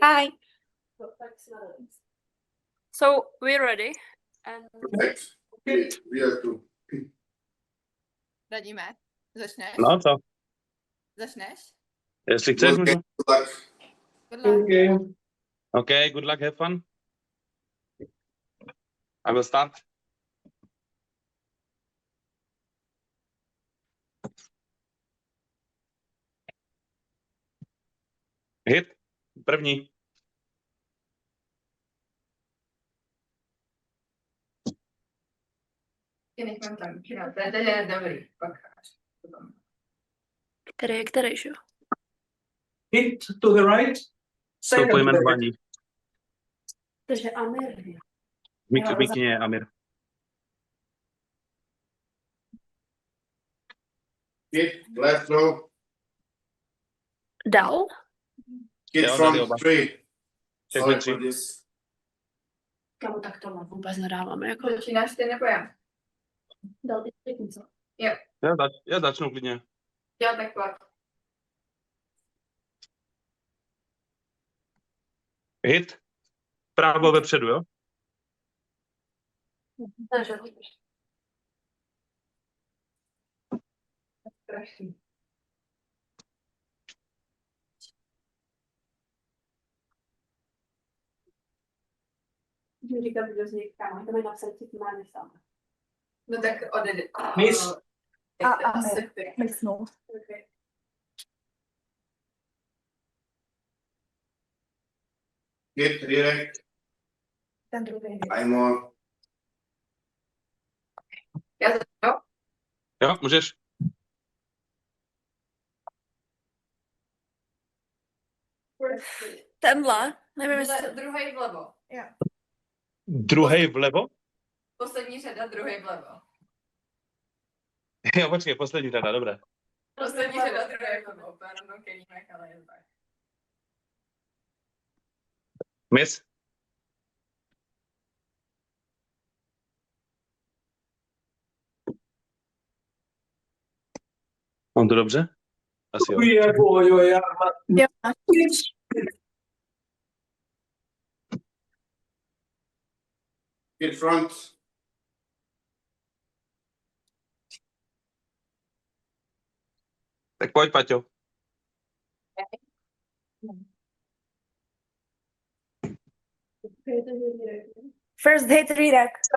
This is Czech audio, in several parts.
Hi. So we're ready. And Perfect. Okay, we are two. Radíme. Začneš? No co? Začneš? Jestli chceš, Good můžu. luck. Good luck. Okay, good luck, have fun. I will start. Hit. První. Ty nechám tam. No, to je dobrý. Pak který, že jo? Hit to the right. Jsou Second pojmenovaní. Takže Amir. V mikině je Amir. Hit, left row. Dal? Hit Jo, from dali oba. 3. Všechny Sorry tři. for this. Kamu tak to vůbec nedáváme. Jako začínáš ty nebo já? dal ty třetí, co? Já začnu klidně. Jo, tak pojď. Hit. Právo vepředu, jo? Takže Strašný. Můžu říkat, že z nich kámo, to mi napsat, co má nesám. No tak odejde. Miss. Mysnul. Okay. Hit, direct. Ten druhý. I'm on. Já začnu. Jo, můžeš. Tenhle, nevím, jestli... Druhý vlevo. Druhý vlevo? Poslední řada, druhý vlevo. Jo, počkej, poslední řada, dobré. Poslední řada, druhý vlevo. Pardon, Kelímek, ale je tak. Miss. Mám to dobře? Asi jo. Jo. Hit front. Tak pojď, Paťo. First hit redirect.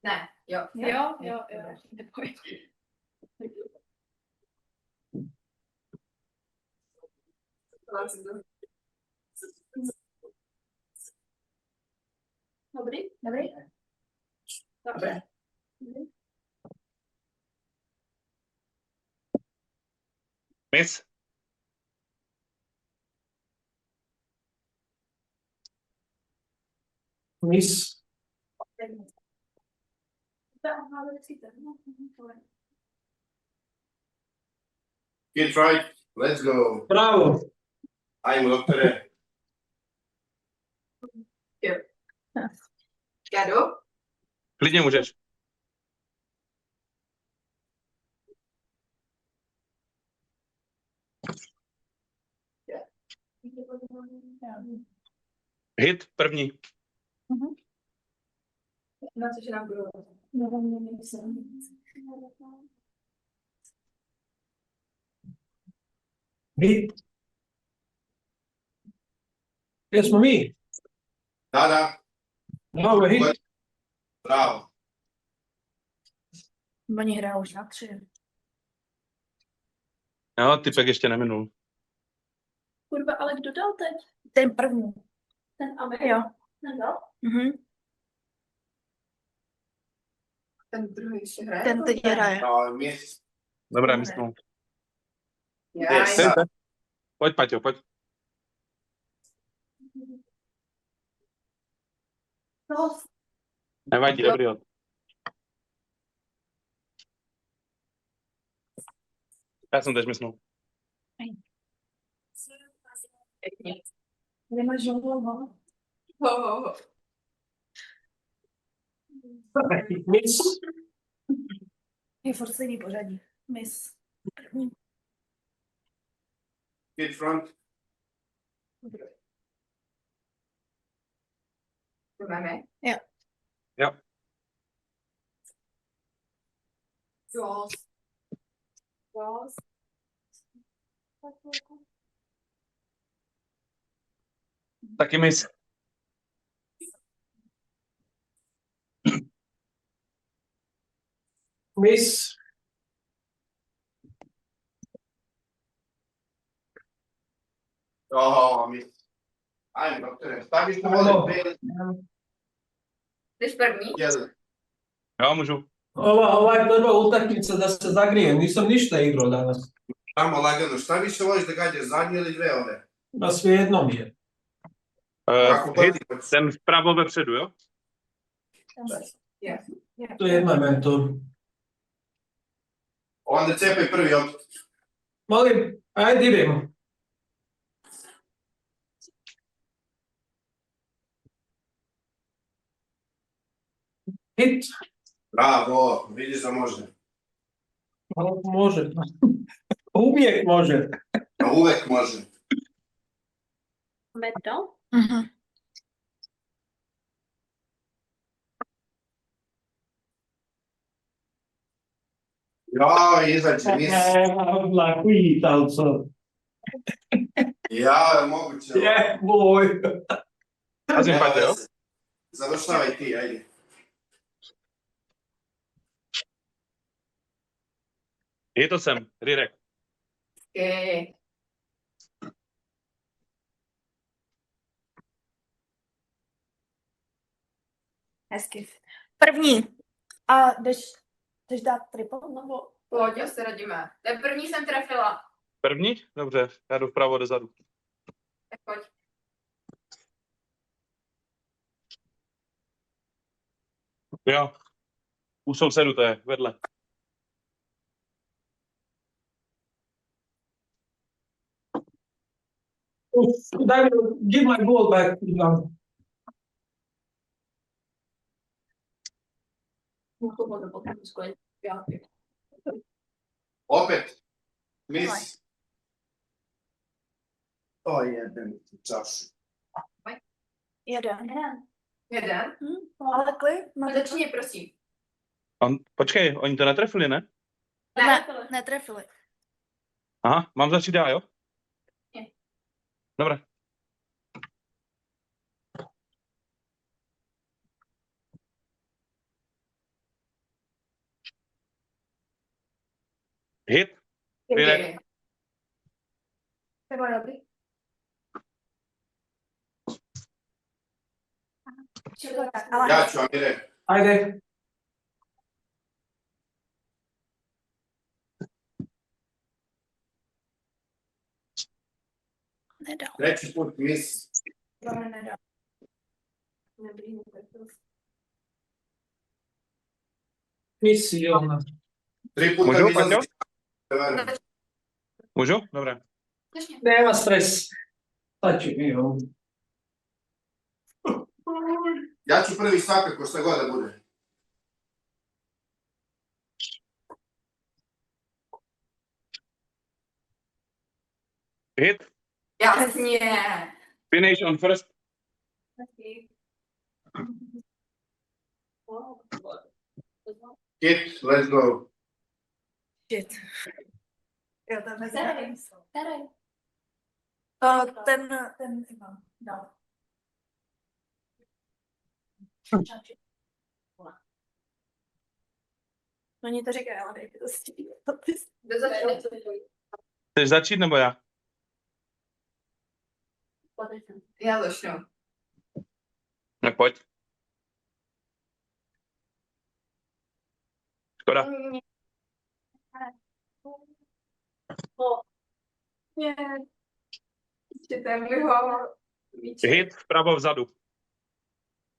Ne, jo. Neboj. Dobrý? Dobré. Miss. Miss. Hit right. Let's go. Bravo. I'm Lotte. Já jdu? Klidně můžeš. Hit první. Na což nám budou. Hit. Yes, for me. Dada. No, hit. Bravo. Oni hrajou už na 3. Jo, typek ještě neminul. Kurva, ale kdo dal teď? Ten první. Ten Amir? Jo. Ten dal? Ten druhý ještě hraje? Ten teď hraje. No, miss. Dobrá, myslím. Yes. Pojď, Paťo, pojď. Nevadí, dobrý hod. Já jsem teď myslel. Nemáš žonglovat? Ho. Miss. Je furt stejný pořadí. Miss. První. Hit front. Máme? Jo. Jo. Jos. Jos. Taky mis. Miss. Jo, miss. Ajme, doktore, staviš to Ano. vode, Jdeš první? jeden. Jo, můžu. Ova je prva utakmica da se zagrijem, nisam ništa igrao danas. Samo lagano, šta više voliš da gađaš, zadnje ili dve ove? Ma svejedno mi je. Kako Hit, brzi hoćeš. ten vpravo vepředu, jo? Yes. To je jedna mentor. Onda cepaj prvi opet. Molim, ajde idemo. Hit. Bravo, vidiš da može. Može. Uvijek može. A uvek može. Medo? Ja, izađe, miss. La Italco. Ja, moguće. Je, moj. Pazim, pajte, jo? Završavaj ti, ajde. Hito jsem, Rirek. Okay. Hezky. První. A jdeš dát triple nebo? Pojď, se radíme. Ten první jsem trefila. První? Dobře, já jdu vpravo dozadu. Tak pojď. Jo. U sousedu to je, vedle. Daj mi, give my ball back. Opet. Miss. O, jeden čašu. Jeden. Jeden. Ale klid. Začni, prosím. Počkej, oni to netrefili, ne? Ne, netrefili. Aha, mám začít já, jo? Ne. Dobré. Hit. Rirek. To bylo dobrý. Ale Ja ću, Amire. Ajde. nedal. Treći put, miss. Dobro, nedal. Missi ona. Tri puta Můžu, mi izlazi. Paťo? Můžu? Dobré. Začni. Nema stres. Sad ću mi ovo. Ja ću prvi svakako, šta god da bude. Hit. Jasně. Finish on first. Hit, let's go. Shit. Jo, tam je Zadej. ten Ivan dal. Oni to říkají, ale dejte to stíhat. Kdo začne? Chceš začít nebo já? Já začnu. Tak pojď. Škoda. Ne. Ještě to je můj hovor. Hit vpravo vzadu.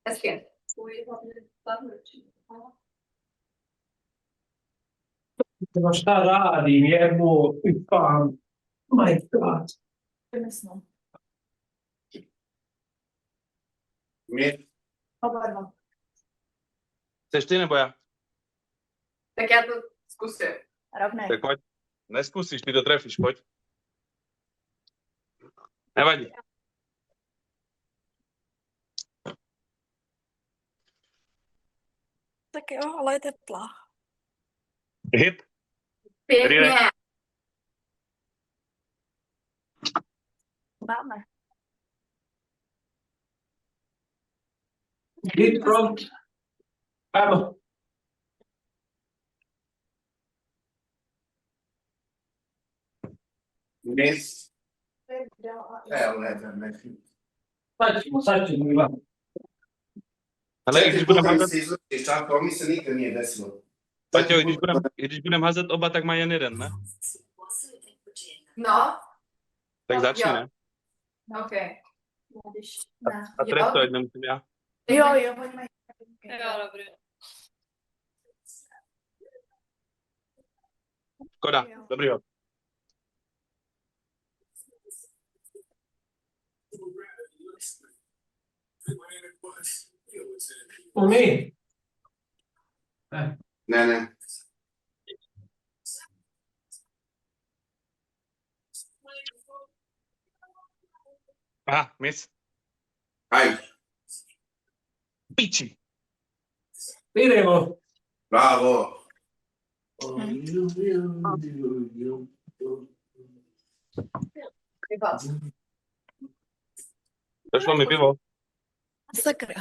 Hezky. Ma šta radim, jebo, fan. My God. Vymyslel. Miss. Oba dva. Chceš ty nebo já? Tak já to zkusím. Rovnej. Tak pojď. Neskusíš, ty to trefíš, pojď. Nevadí. Tak jo, ale je teplá. Hit. Pěkně. Máme. Hit front. Áno. Miss. Stačí, Milan. Ale když budeme házet, si izlučíš, to mi se nikdy nije desilo. Paťo, když budeme házet oba, tak má jen jeden, ne? No, Tak No, začni, jo. ne? OK. Když ne. A tresto, ať nemusím já. Jo, oni mají. Jo, dobrý. Škoda, Jo. dobrý hod. Umí. Ne. Aha, miss. Aj, Piči. Idemo. bravo. Došlo mi pivo. Sakra.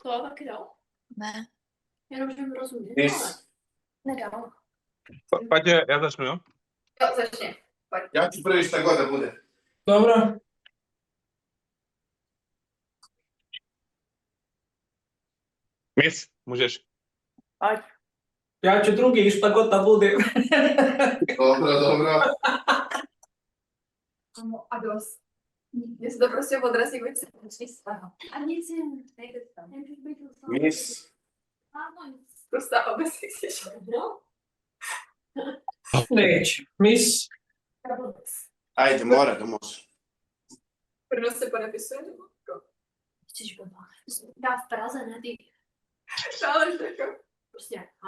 To taky dal. Ne. Jenom, že mi rozumět. Miss. Nedal. Paťo, já začnu, jo? Jo, začni. Ja ću prvi šta god da bude. Dobro. Miss, můžeš. Pojď. Ja ću drugi, šta god da bude. Dobro. A dost. Mě se to prostě odrazí, když se začni svého. A nic jim, nejde tam. Miss. To stává bez si no? Neć. Miss. Ajde, mora da može. Prvno se podepisuje, nebo? Chceš blbá. Já v Praze, ne ty. Ale jako. Prostě, a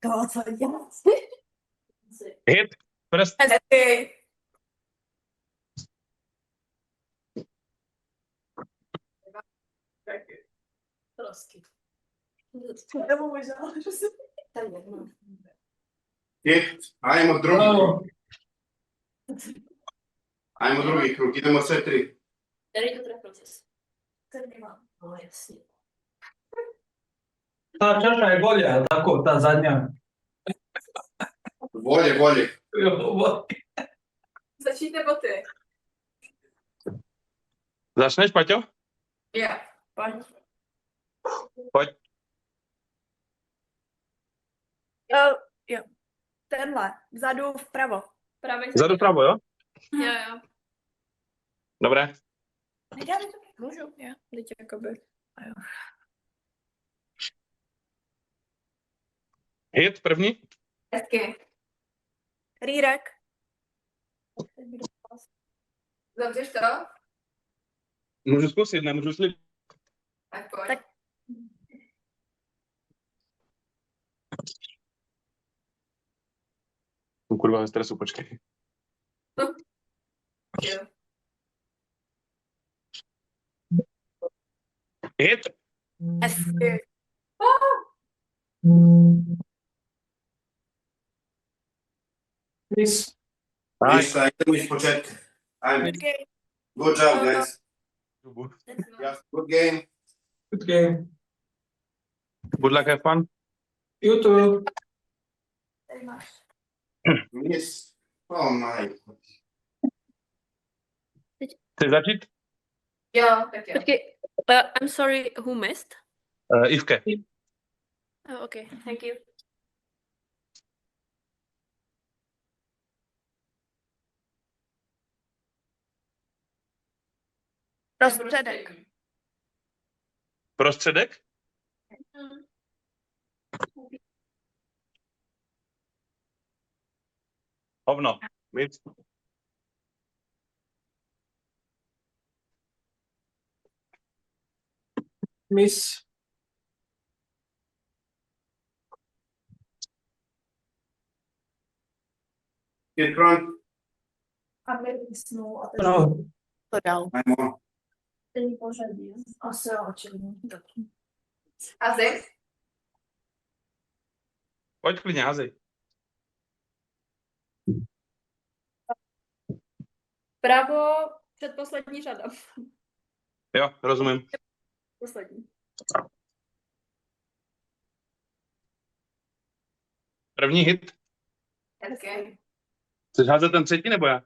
to, co dělat? Hit. Prst. Hezky. Prostě. Nebo možná, že si... Tam jedno. Hit, ajmo drugi Bravo. krug. Ajmo drugi krug, idemo sve tri. Který to teda proces? Ten nemám. No jasně. Ta čaša je bolja, tako, ta zadnja. Bolje. Jo, Začít nebo ty? Začneš, Paťo? Jo. Pojď. Jo. Tenhle. Vzadu vpravo. Právě Zadu pravo, jo? Jo. Dobré. Nedělej to. Můžu, jo. Teď jakoby. A jo. Hit, první. Hezky. Rýrek. Zavřeš to? Můžu zkusit, nemůžu slib. Tak pojď. Tak. Kurva, ve stresu, počkej. Jo. Hit. Hezky. Miss. Ništa, idemo iz početka. Ajmo. Počkej. Good job, guys. Yeah, good game. Good game. Good luck, have fun. You too. Tady máš. Miss. Oh my. Chceš začít? Jo, tak jo. Okay, I'm sorry, who missed? Ivke. Oh, okay, thank you. Prostředek. Prostředek? Hovno. Miss. Miss. Hit front. A my vysnul a teď Bravo. to dal. Ajmo. Stejný pořadí. Asi jo, očividně. Házej. Pojď klidně, házej. Pravo, předposlední řada. Jo, rozumím. Poslední. První hit. Hezky. Chceš házet ten třetí, nebo já?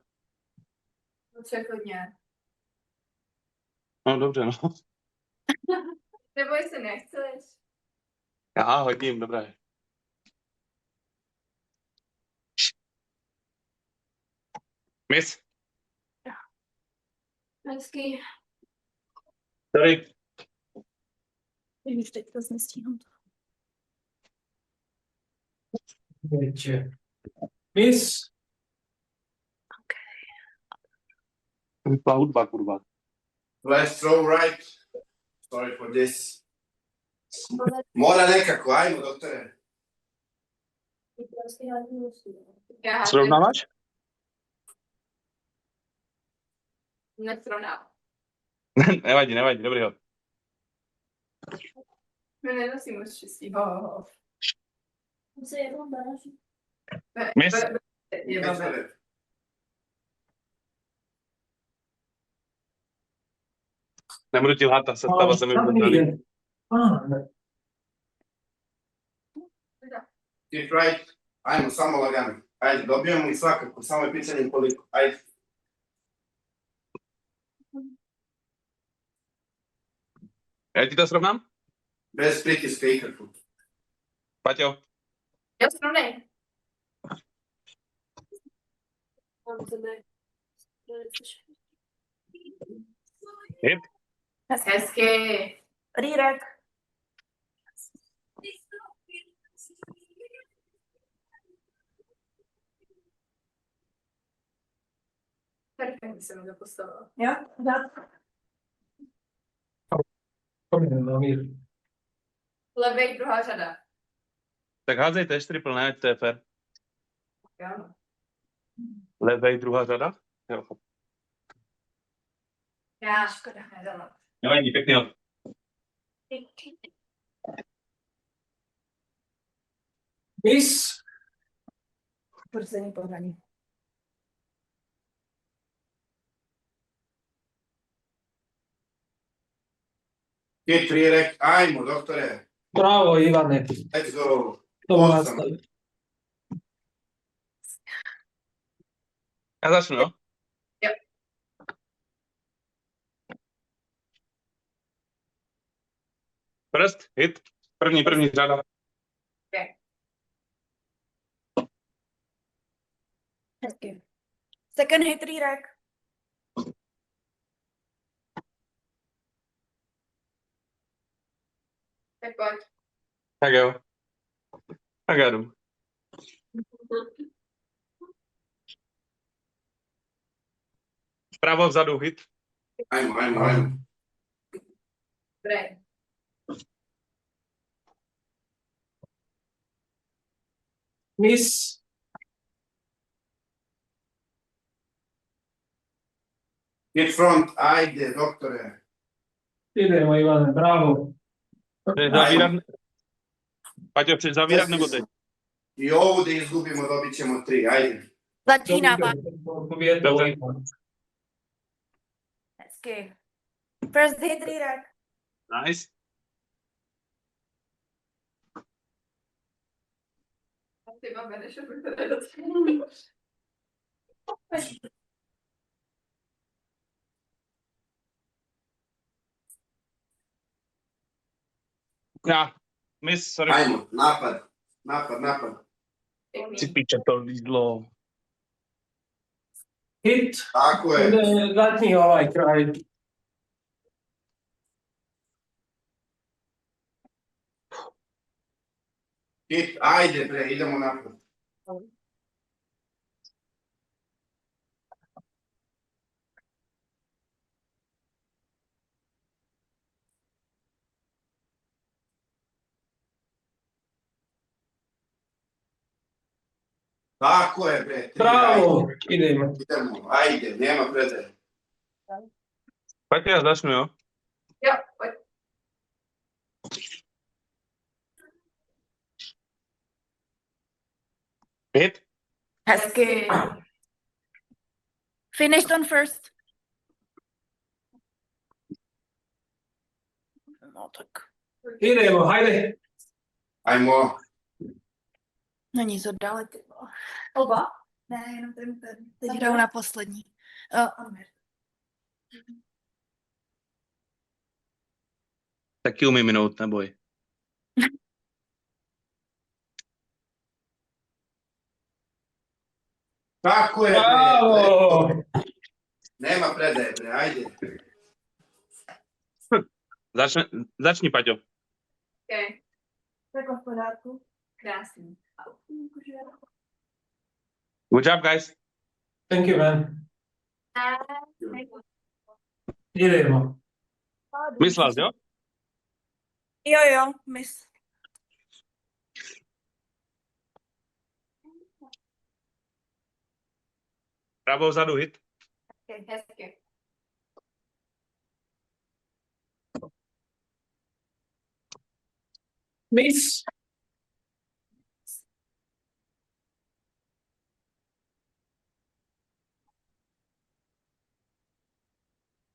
Přechodně. No, dobře, no. Neboj se, nechceš. Já hodím, dobré. Miss, Hezky. sorry. Už teď to nestíhám. Miss. Vypla hudba, kurva. Left, throw, right. Sorry for this. Mora nekako, ajmo, doktore. Já házím. Srovnáváš? Nesrovnám. nevadí, dobrý hod. My nenosím moc štěstí. Ho. Se jednou dáš. Miss. Je babe. Nebudu ti lhát, ta sestava se mi vůbec. Hit right. Ajmo, samo lagano. Ajde, dobijemo i svakako, samo je pitanje koliko. Ajde. Já ti to srovnám? Bez pritiska ikakvog. Paťo, Já srovnej. hit. Hezky. Rýrek. Perfektně se mi to postavilo. Jo, dát. Levej, druhá řada. Tak házejte 4 plné, ať to je fér. Jo. Levej, druhá řada? Jo. Já škoda, nedala. Nevadí, pěkný hod. Miss. Porzení pořadí. Hit rirek, ajmo, doktore. Bravo, Ivane. Let's go. To má Osam. nastavit. Já začnu, jo? Jo. Prst, hit. První řada. Hezky. Second hit rýrek. Tak pojď. Tak jo. Tak já jdu. Vpravo, vzadu, hit. Ajmo. Dobré. Miss. Hit front, ajde, doktore. Idemo, Ivane, bravo. Chceš zavírat? Paťo, chceš zavírat nebo teď? I ovu da izgubimo, dobit ćemo 3, ajde. Začínáme. Dobře. Hezky. First hit rýrek. Nice. Ty máme nešel, které do Já. Miss, sorry. Ajmo, napad. Si píče to lídlo. Hit. Tako je. Zadnji ovaj kraj. Hit, ajde bre, idemo napad. Tako je bre. 3, Bravo. ajde. Idemo. Idemo, ajde, nema predaje. Paťo, já začnu, jo? Jo, pojď. Hit. Hezky. Finished on first. No tak. Idemo, hajde. Ajmo. Není to dále, ty vole. Oba? Ne, jenom ten. Teď hraju na poslední. Amer. Taky umím minout, neboj. Tako je, bre. Bravo. Nema predaje, bre, ajde. Začni, Paťo. Okay. Tak v pořádku. Krásný. Good job, guys. Thank you, man. Idemo. Myslel, jo? Jo, mis. Pravou vzadu, hit. Hezky. Miss.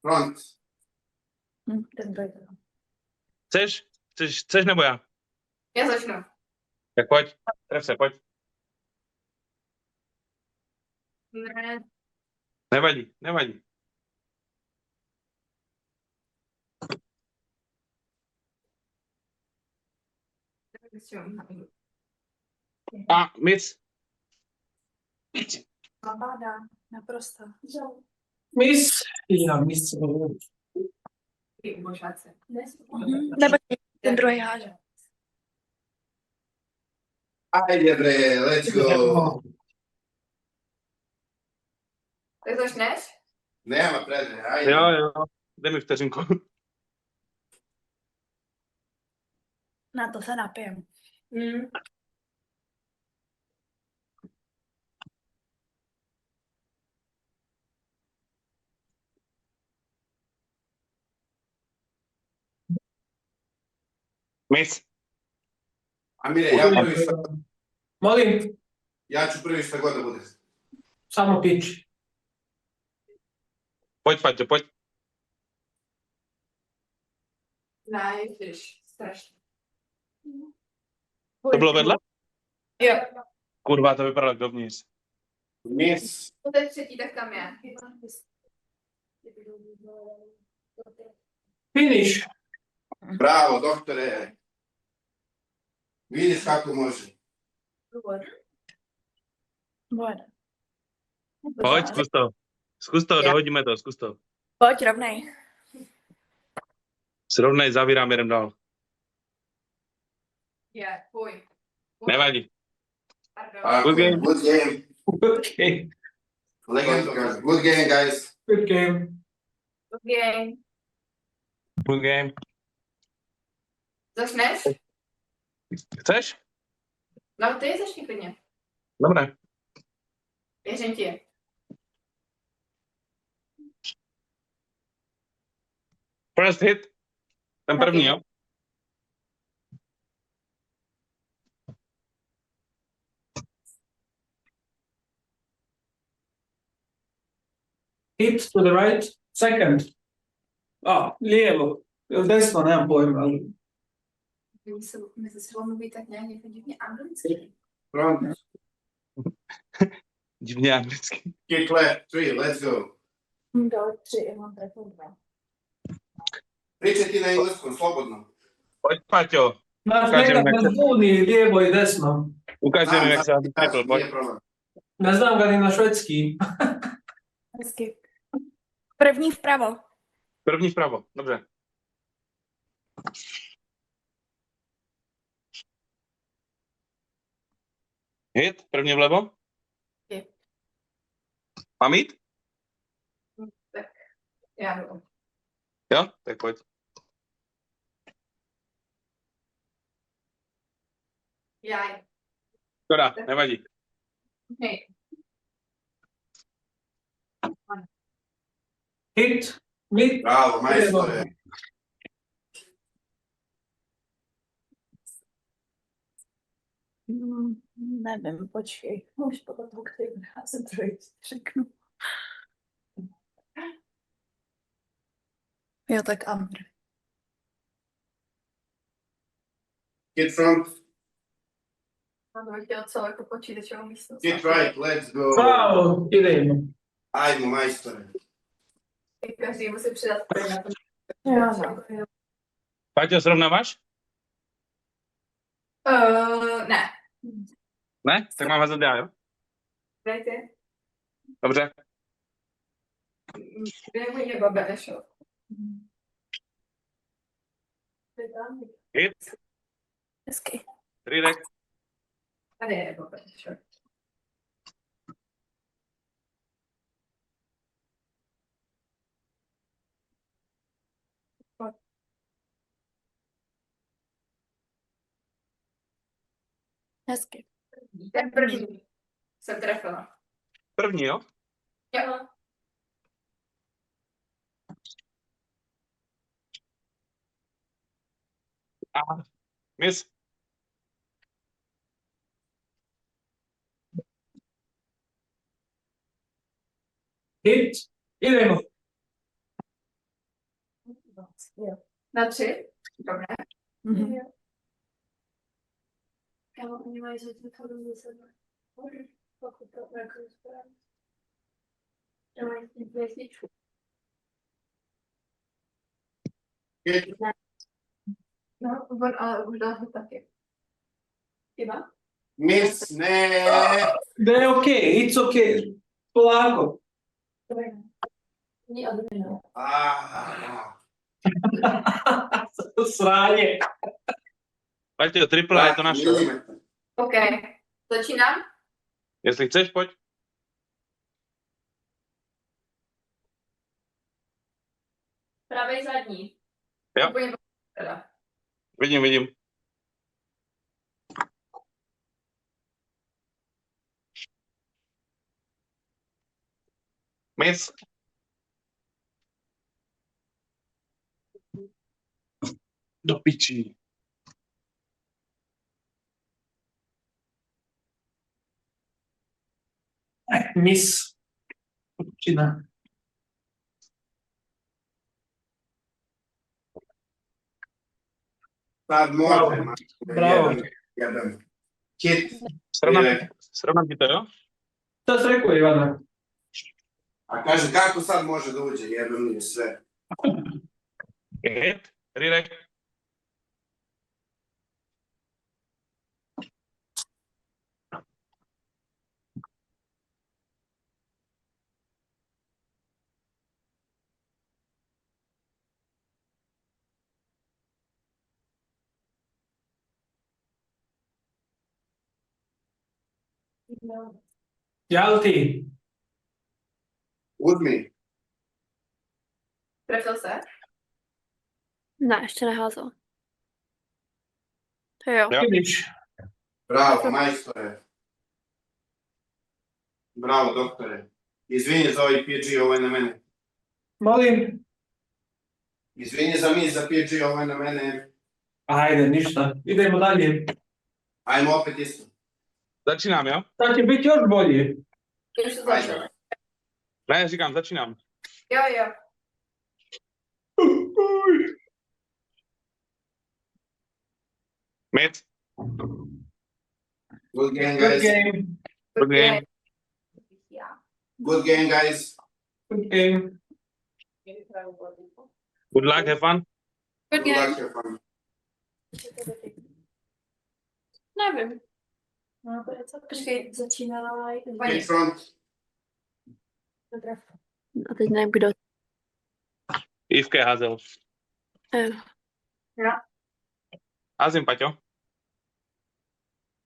Front. Ten byl. Chceš? Chceš nebo já? Já začnu. Tak pojď. Tref se, pojď. Ne. Nevadí. A, miss. Zabádá. Naprosto. Miss. Já miss. Ty ubožáce. Nebo ten druhý háže. Ajde, bre, let's go. Tak začneš? Nema predaje, ajde. Jo. Dej mi vteřinku. Na to se napijem. Miss. Amire, Molim, ja ću prvi šta god da bude. samo pitch. Pojď, Paťo, pojď. Najvíš, strašně. To bylo vedle? Jo. Kurva, to vypadalo dovnitř. Miss. To je třetí, tak tam je. Finish. Bravo, doktore. Vidiš kako može. Bude. Pojď, zkus to, dohodíme to, zkus to. Pojď, rovnej. Srovnej, zavírám, jedem dál. Je, půj. Nevadí. Pardon. Good game. Good game. Okay. Legenda. Good game, guys. Good game. Okay. Good game. Začneš? Chceš? No, ty začni klidně. Dobré. Věřím ti. First hit. Ten první, jo? Hit to the right. Second. Lijevo. Ili desno, nemam pojma. Ali... My se silou mluví tak nějak jako divně anglicky. Front. Divně anglicky. Kick left. 3, let's go. Dole 3, mám trefil 2. Pričaj ti na engleskom, slobodno. Pojď, Paťo. Znaš, Kažem, nekad nek me zbuni lijevo i desno. Ukáže mi, jak se tripl, pojď. Nije problem. Ne znam ga ni na švedský. Hezky. První vpravo. První vpravo, dobře. Hit, první vlevo. Hit. Mám jít? Já jdu. Jo, tak pojď. Já. Škoda, nevadí. Hej. Hit Mid, Bravo, majstore. Nevím, počkej. Už podle toho, který vycházím, to řeknu. Jo, tak Amr. Kid front, Mám chtěl celou jako počítačovou místnost. kid right, let's go. bravo, idejmo. Ajmo, majstore. Každý musí přidat na to. Jo, Paťo, srovnáváš? Ne. Ne? Tak mám házet já, jo? Dejte. Dobře. Kde můj je Babešo? Hit, hezky. Rirek, Tady je Babešo. Hezky. Ten první jsem trefila. první, jo? Jo. A miss. Hit, idejmo. Na 3. Dobré. Mhm. Kámo, oni mají za to zase. Pokud to jako správně. Já mají hvězdičku. Kid, No, on ale už dal to taky. Chyba? miss, ne. Da je okej, it's okej. Polako. Ní admina. Ah, Sranje. Paťo, triple je to naše. milimetar. OK. Začínám? Jestli chceš, pojď. Pravej zadní. Jo. Úplně teda. Vidím. Miss. Do pičí. Miss. Čina. Sad može, majstore. Bravo. Jedan. Kid, Srovnám ti to, jo? Šta si rekao, Ivana? a kaže kako sad može da uđe, jebem li sve. Hit, Rirek, Jalti. Uzmi. Trefil se? Ne, ještě neházel. To jo. Jo. Finish. Bravo, majstore. Bravo, doktore. Izvini za ovaj PG, ovo je na mene. Molim. Izvini za mis za PG, ovo je na mene. Ajde, ništa. Idemo dalje. Ajmo opet isto. začínám, jo? Sad će biti još bolje. Už to začalo. Ne, říkám, začínám. Jo. Mid, Good game, Good guys. game. good game. Já. Good game, guys. Good game. Good luck, have fun. Good luck, have fun. Nevím. No, počkej, začínala. Kid front. A teď nevím, kdo. Ivke házel. Jo. Házím, Paťo.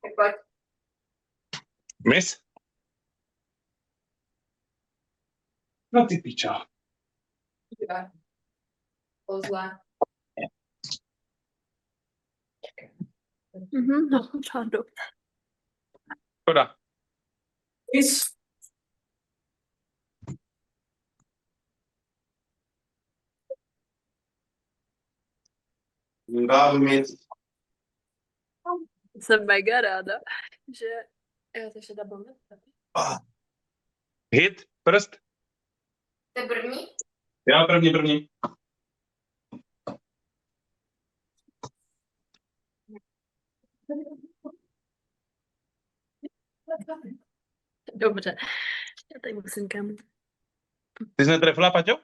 Tak pojď. Miss. No ty pičo. Chyba. Pozle. No, řádu. Škoda. Miss. Double miss. Jsem mega ráda, že... Jo, to ještě double miss. Hit, prst. To je první? Já první. Dobře. Já tady musím kam. Ty jsi netrefila, Paťo?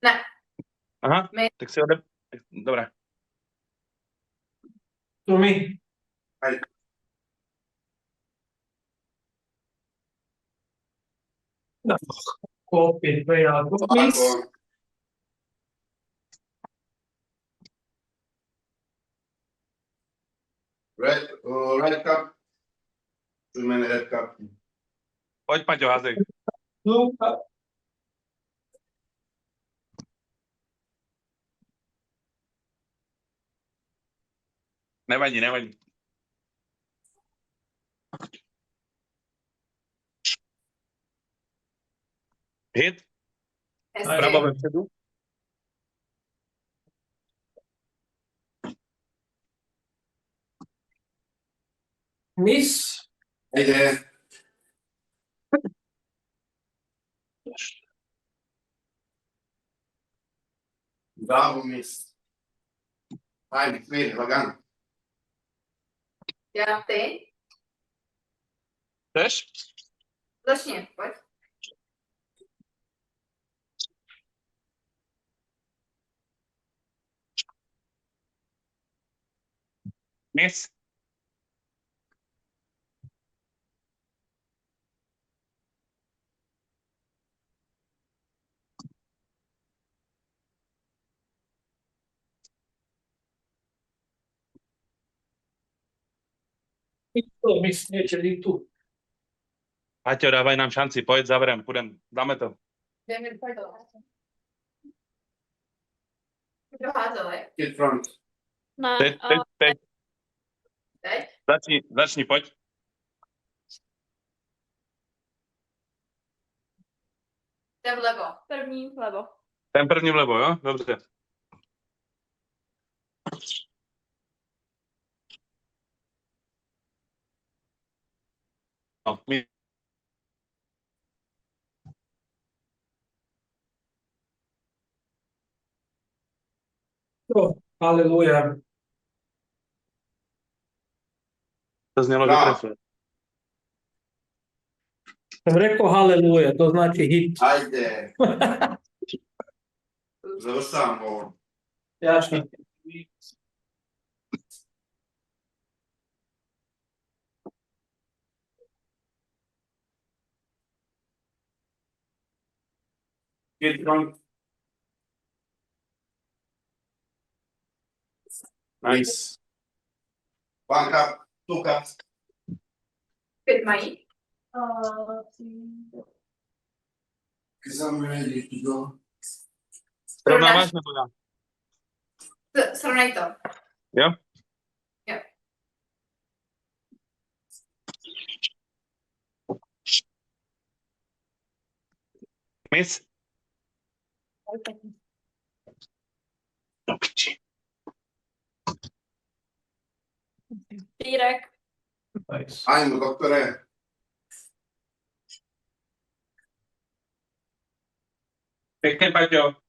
Ne. Aha, My. tak si Dobré. To mi. Aj. No. Opět Bejáko. Miss. Ovako. Red cup. Čujeme red cup. Pojď, Paťo, házej. Luka. Nevadí. Hit, Hezky. pravo vepředu. Miss. Ide. Double miss. Ajde, smiri, lagano. Já ty? Chceš? Začni, pojď. Miss. To miss niečo tu. Paťo, dávaj nám šanci, pojď, zavrem, půjdem, dáme to. Jdeme pojď do. Kdo házel, je? Kid front. Ne, Teď. Teď? Začni, pojď. Jde vlevo. první vlevo. Ten první vlevo, jo? Dobře. No, To, aleluja. to znělo, že No. trefil. Som řekl haleluja, to znači hit. Ajde. Završavam ovo. Jasno. Kid front. Nice. One cup, two cups. 5 mají. Because I'm ready to go. Srovnáváš nebo já? Srovnej to. Jo? Jo. Miss? Do piči. Pírek. Nice. Ajmo, doktore. Pěkně, Paťo.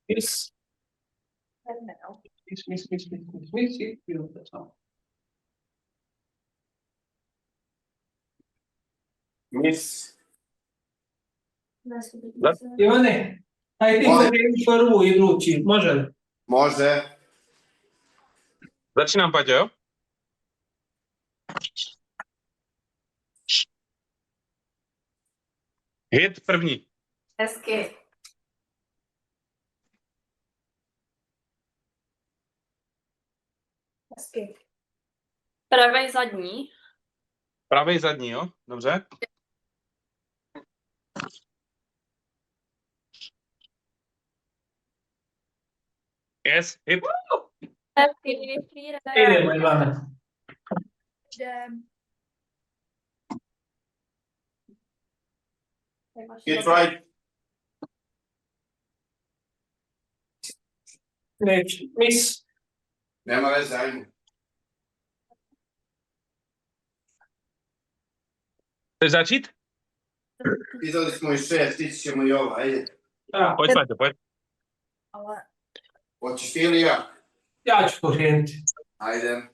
Miss. Miss. Miss. Ivane, aj ty Moje. chceš prvú jednu, či môže? Može. Začínám, Paťo, jo? Hit první. Hezky. Hezky. Pravej zadní. Pravej zadní, jo? Dobře. Yes, hit. Hezky. Pírek. Idemo, Ivane. Jdem. Kid right. Miss. Nemá bez zájmu. Chceš začít? Pýtali jsme mu 6, ty si mu jo, ajde. Pojď, Paťo, pojď. Ale Hoćeš ti ili ja? Já ću pokrenuti. Ajde.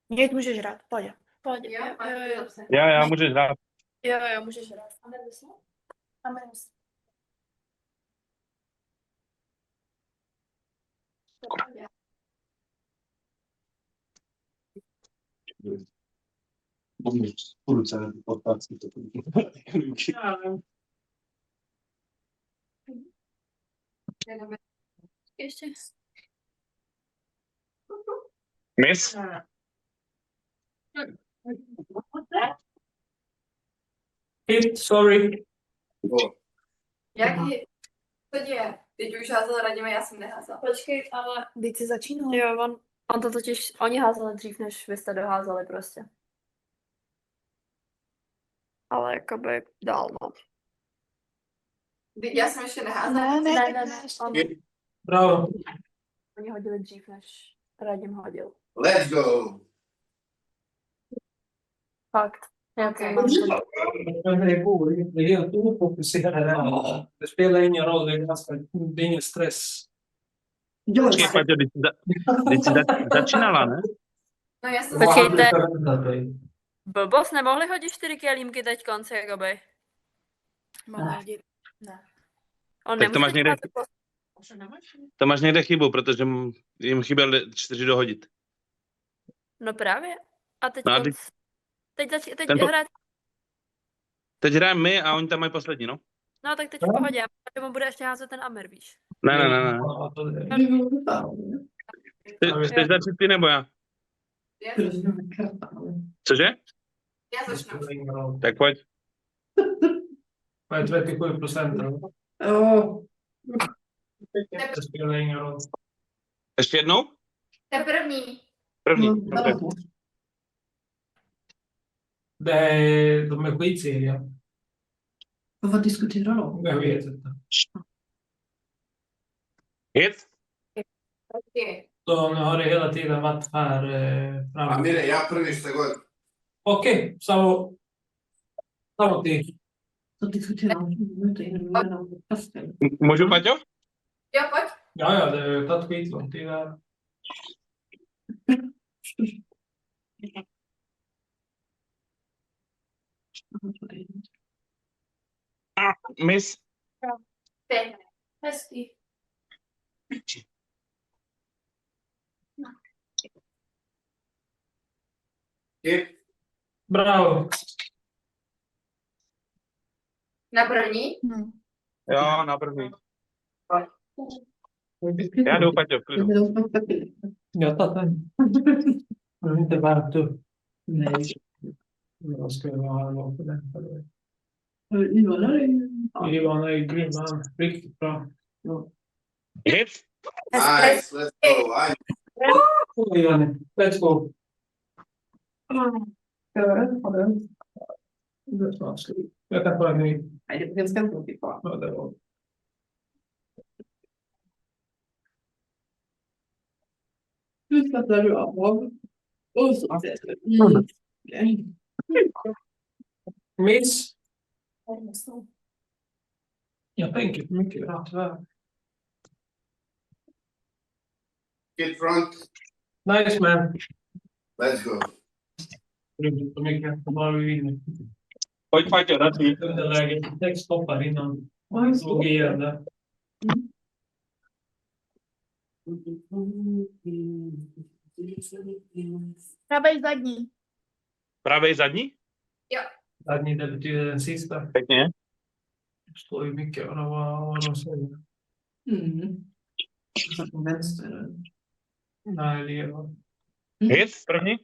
Něj můžeš hrát, pojď. Pojď. Jo, dobře. Já můžeš hrát. Jo, můžeš hrát. A jmenuji se? A jmenuji se. Ještě. Miss? Hit, sorry. Go. Jaký? Co děje? Teď už házel Radime, já jsem neházal. Počkej, ale teď jsi začínal. Jo, on to totiž, oni házeli dřív, než vy jste doházeli prostě. Ale jakoby dál, no. Já jsem ještě neházela. Ne. Bravo. Oni hodili dřív, než Radim hodil. Let's go. Fakt. Okay. Det är helt ofokuserade. Det spelar ingen roll, det är ingen stress. Počkej, Paťo, teď jsi začínala, ne? No já jsem Počkejte. Blbost, nemohli hodit 4 kelímky teď konce, jakoby. Mohla hodit. Ne. On Tak to máš nemůže někde, dělat to máš někde chybu, protože jim chyběl 4 dohodit. No právě. A teď, No a teď ten po- hraje. Teď hrajeme my a oni tam mají poslední, no? No tak teď v pohodě. A mu bude ještě házet ten Amer, víš. Ne. Chceš začít ty nebo já? Cože? Já začnu. Tak pojď. Vad är 37%? Det spelar ingen roll. Ještě jednou? To je první. První. Dobře. De är skitseriga. Vad diskuterar de? Jag vet inte. Hit? Okej. De har det hela tiden varit här framme. Amire, ja prvi šta god. Okej, samo ti. Så diskuterar de inte inom festen. Můžu, Paťo? Jo, pojď. Ja, det har tagit skitlång tid här. Miss? Pět. Hezký. Hit. Bravo. Na první? Jo, na první. Já jdu, Paťo, v klidu. Jag tar den. Det är inte varmt upp. Nej. Jag ska ha låt för den. Ivan är Ivan är grym, han är riktigt bra. Hit? Nice, let's go. Ajde. Kom Ivan, let's go. Det är snart slut. Jag kan ta en ny. Nej, det ska inte vara kvar. Ja, det var. Nu skrattar du av. Och så Miss. Jag tänker för mycket här tyvärr. Hit front. Nice man. Let's go. Inte för mycket. Bara vi vinner. Pojď, Paťo, dá ti. Underläget. 6 stoppar innan. Slog igen där. Pravej zadní. Pravej zadní? Zadní, det betyder den sista. Pěkně. Det står ju mycket vad de säger. Från vänster. Nej, leva. Hit? První?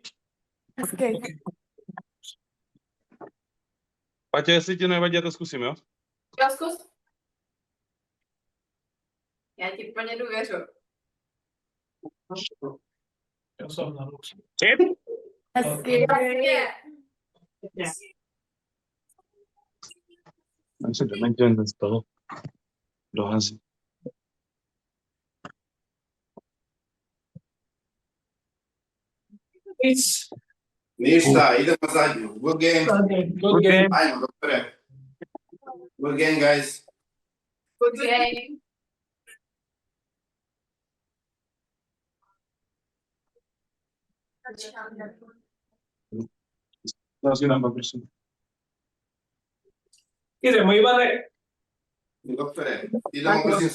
Hezký. Paťo, jestli ti nevadí, já to zkusím, jo? Jo, zkus. Já ti plně důvěřu. Jag somnar också. Hit? Hezký. Já se dementujeme ten stol. Dohazí. It's Ništa, idemo zadnju. Good game. good game. Ajmo, doktore. Good game, guys. Good game. Zaczynam po prostu. Idemo, Ivane. Doktore, idemo brzim.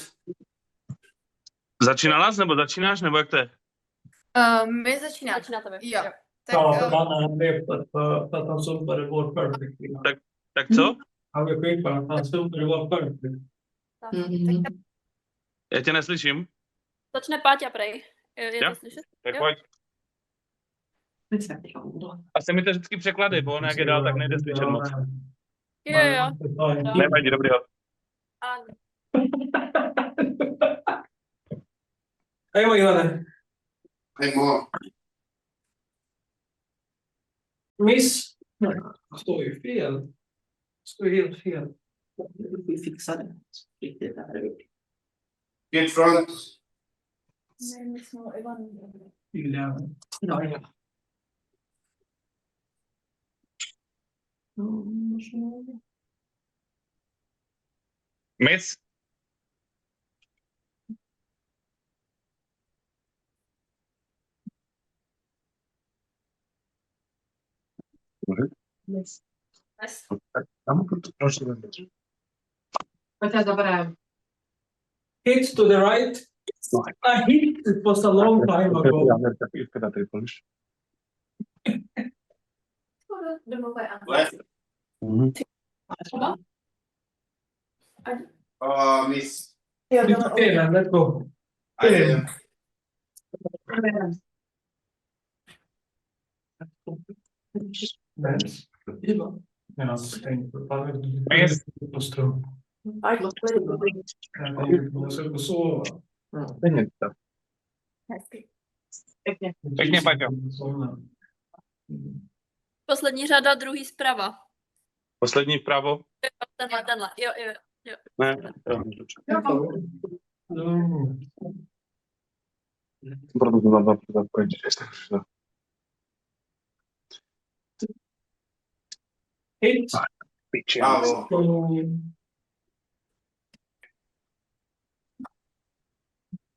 Začíná nás, nebo začínáš, nebo jak to je? My začínáme. Začínáte vy. Jo. Tak Ja, Anna vet att han sumpade vår perfect. Tak co? Han är skitbra, han sumpade vår perfect. Já tě neslyším. Začne Páťa prej. Je Jo? to slyšet? Tak Jo. pojď. Asi mi to vždycky překlady, bo on jak je dál, tak nejde slyšet moc. Jo. Nevadí, dobrý. Ano. Hej, Ivane. Ajmo. Miss. Står ju fel. Står ju helt fel. Vi fixar det. Riktigt där. Hit front. Ne, my jsme o Ivanu. Ja. Ja, ja. Miss. Yes. Det är bara Hit to the right. A hit, it was a long time ago. domové ano. Left. Miss. Jo, Lyft dole. fel, let's go. Ajde. Dance. Ja, tänk på Miss. på ström. Aj, Måste gå så. hezky. Pěkně, Paťo. Poslední řada, druhý zprava. Poslední vpravo. Tenhle. Jo. Ne. Proto to tam zapojíš. Hit. Bravo.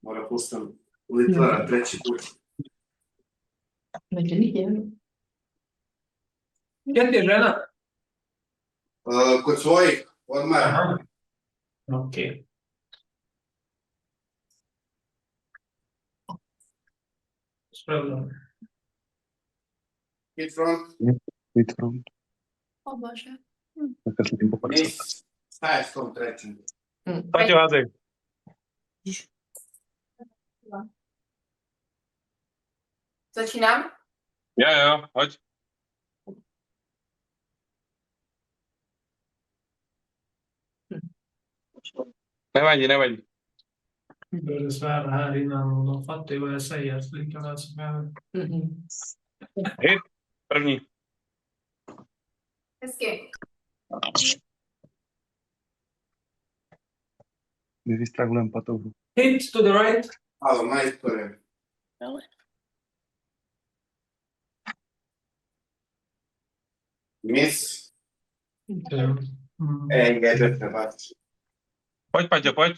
Mora pustam Litvara treći put. mycket nio. Gdje ti je žena? Kod svojih odmara. Aha. Okej. Sprawdzam. Hit front. O Bože. Miss. Šta je s tom trećim? Paťo, házej. Začínám? Jo, hoď. Nevadí. Vi började svära här innan och de fattar ju vad jag säger så lika väl som jag... Hit. První. Hezky. My vystragujeme patouhu. Hit to the right. Alo, majstore. Miss. Jedete vás. Pojď, Paťo, pojď.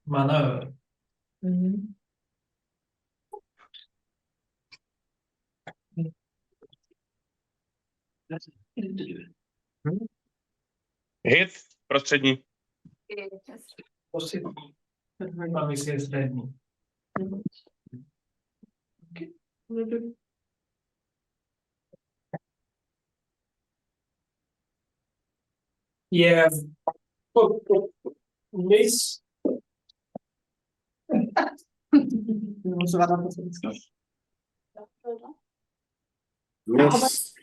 Manöver. Hit. Prostřední. Positiv. Man vill se slädning. Yeah. Miss. Nu måste vara på svenska. Miss.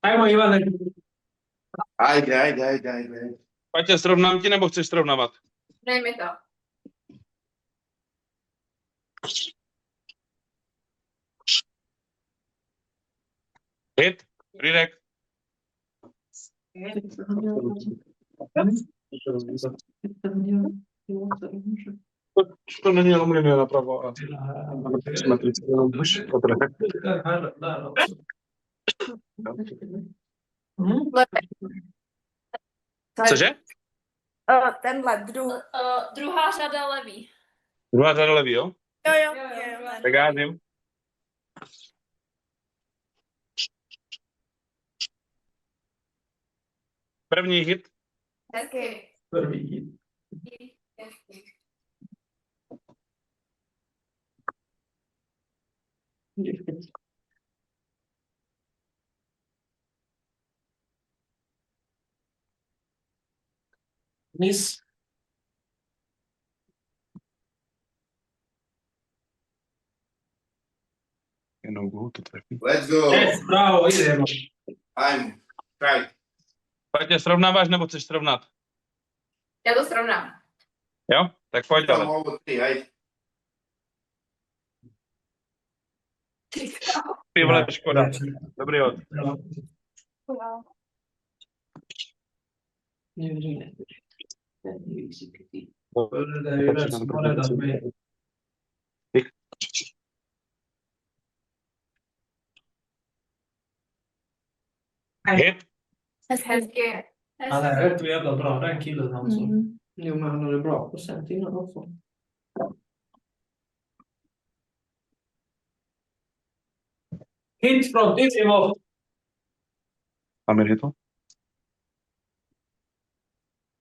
Ajmo, Ivane. Ajde. Paťo, srovnám ti, nebo chceš srovnávat? Dej mi to. Hit. Ridek. To není jenom linie napravo, ale symetricky jenom už po trefek. Cože? Tenhle Druhá řada levý. Druhá řada levý, jo? Jo. Tak já jim. První hit. Hezky. První. Miss. Jenom go, to trefí. Let's go. Yes, bravo, idemo. I'm right. Patě, srovnáváš nebo chceš srovnat? Já to srovnám. Jo? Tak pojď Tam ale. mogu ti, ajde. Ty vole, škoda. Dobrý hod. Hit. Hezky. Han är rätt jävla bra, den killen alltså. Jo, men han hade bra procent innan också. Hit prontissimo. Máme hitu?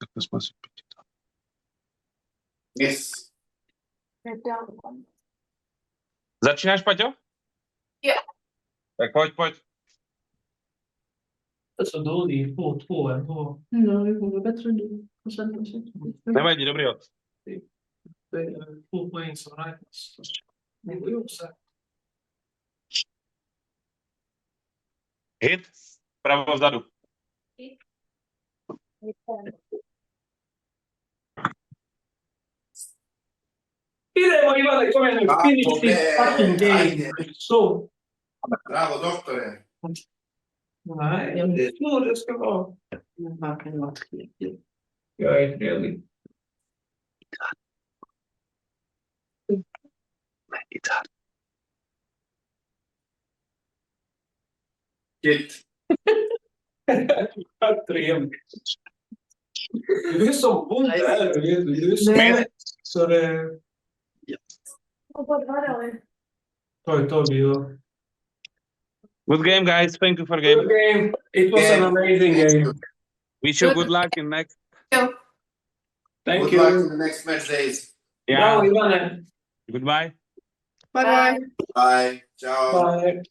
Tak to jsme si pěti. Yes. Začínáš, Paťo? Jo. Tak pojď. Så dålig, 2-2 ändå. Ja, det var bättre än du. Procentmässigt. Nevadí, dobrý hod. Det är 2 poäng som räknas. Det går ju också. Hit. Pravo vzadu. Idemo Ivane, come ne finish this fucking game. So. Bravo, doktore. Nej, det är så det ska vara. Han kan ju vara trevlig. Jag är trevlig. Hit. Trevligt. Du är så ond där, vet du. Du är så... Så det... Ta video. Good game, guys. Thank you for game. Good game. It was an amazing game. Wish you good luck in next. Thank Good you. luck in the next match days. Yeah. Bravo Ivane. Goodbye. Bye bye. Bye. Ciao. Bye.